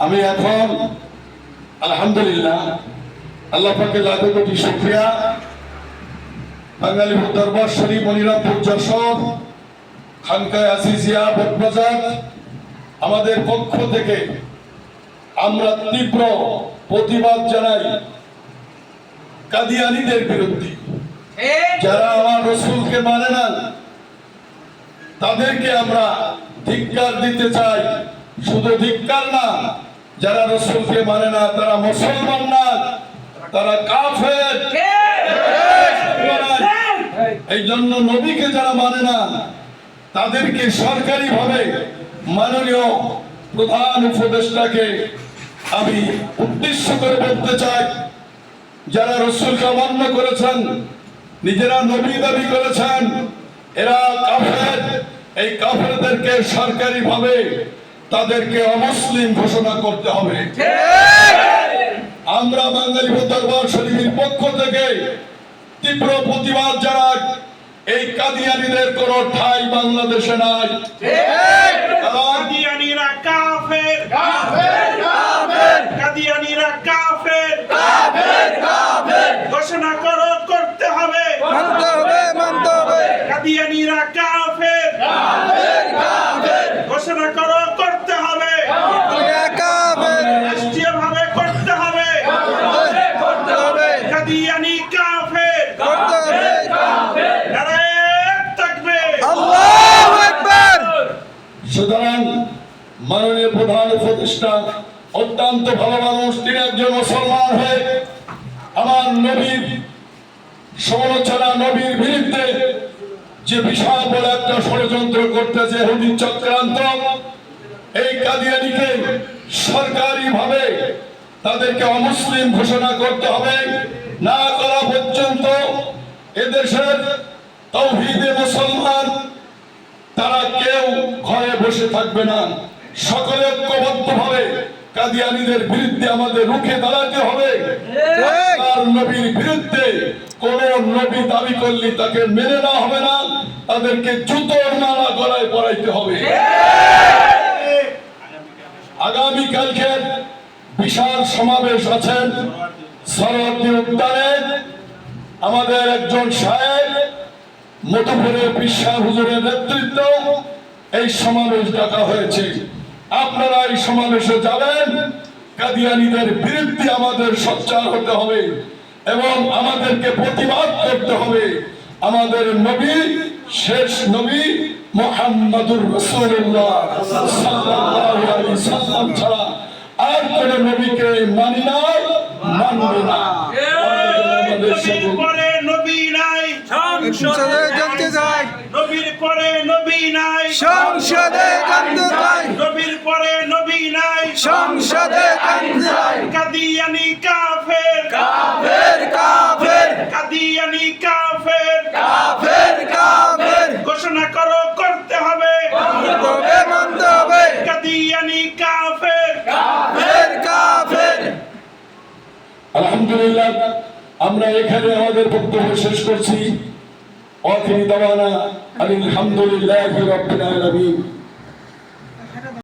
আমি এখন আলহামদুলিল্লাহ আল্লাহ পাকের লাখো কোটি শুকরিয়া, বাঙালি দরবার শরীফ মনিরামপুর যশোর খানকায় আসিসিয়া বটবাজার আমাদের পক্ষ থেকে আমরা তীব্র প্রতিবাদ জানাই কাদিয়ানীদের বিরুদ্ধে। যারা আমার রসুলকে মানে না তাদেরকে আমরা ধিক্কার দিতে চাই। শুধু ধিক্কার না, যারা রসুলকে মানে না তারা মুসলমান না, তারা কাফের। এই জন্য নবীকে যারা মানে না তাদেরকে সরকারি ভাবে মাননীয় প্রধান উপদেষ্টাকে আমি উদ্দেশ্য করে বলতে চাই, যারা রসুলকে অমান্য করেছেন, নিজেরা নবী দাবি করেছেন, এরা কাফের। এই কাফেরদেরকে সরকারি ভাবে তাদেরকে অমুসলিম ঘোষণা করতে হবে। আমরা বাঙালি দরবার শরীফের পক্ষ থেকে তীব্র প্রতিবাদ জানাই। এই কাদিয়ানীদের কোন ঠাঁই বাংলাদেশে নাই। কাদিয়ানীরা কাফের, কাফের, কাফের, কাদিয়ানীরা কাফের, কাফের, কাফের, ঘোষণা করো, করতে হবে, মানতে হবে, মানতে হবে। কাদিয়ানীরা কাফের, কাফের, কাফের, ঘোষণা করো, করতে হবে, কাফের, রাষ্ট্রীয়ভাবে করতে হবে, করতে হবে। কাদিয়ানী কাফের, করতে হবে, কাফের, নারায়ে তাকবীর, আল্লাহু আকবার। সুতরাং মাননীয় প্রধান উপদেষ্টা অত্যন্ত ভালো মানুষ, তিনি একজন মুসলমান হয়ে আমার নবীর সমালোচনা, নবীর বিরুদ্ধে যে বিশাল বড় একটা ষড়যন্ত্র করতেছে হুদি চক্রান্ত, এই কাদিয়ানীকে সরকারি ভাবে তাদেরকে অমুসলিম ঘোষণা করতে হবে। না করা পর্যন্ত এদেশের তাওহীদে মুসলমান তারা কেউ ঘরে বসে থাকবে না। সকলে ঐক্যবদ্ধ ভাবে কাদিয়ানীদের বিরুদ্ধে আমাদের রুখে দাঁড়াতে হবে। আর নবীর বিরুদ্ধে কোন নবী দাবি করলে তাকে মেনে নেওয়া হবে না, তাদেরকে জুতোর মালা গলায় পরাইতে হবে। আগামীকালকে বিশাল সমাবেশ আছেন সরোয়ার্দী উদ্যানে। আমাদের একজন সাহেব মধুপুরের পিসা হুজুরের নেতৃত্ব এই সমাবেশ ডাকা হয়েছে। আপনারা এই সমাবেশে যাবেন। কাদিয়ানীদের বিরুদ্ধে আমাদের সোচ্চার হতে হবে এবং আমাদেরকে প্রতিবাদ করতে হবে। আমাদের নবী, শেষ নবী মুহাম্মদুর রাসূলুল্লাহ সাল্লাল্লাহু আলাইহি সাল্লাম ছাড়া আর কোন নবীকে মানি না, মানব না। নবীর পরে নবী নাই, সংসদে জানতে চাই। নবীর পরে নবী নাই, সংসদে জানতে চাই। নবীর পরে নবী নাই, সংসদে জানতে চাই। কাদিয়ানী কাফের, কাফের, কাফের, কাদিয়ানী কাফের, কাফের, কাফের, ঘোষণা করো, করতে হবে, মানতে হবে, মানতে হবে। কাদিয়ানী কাফের, কাফের, কাফের। আলহামদুলিল্লাহ, আমরা এখানে আমাদের বক্তব্য শেষ করছি। আখিরি দাওয়ানা আলহামদুলিল্লাহি রাব্বিল আলামিন।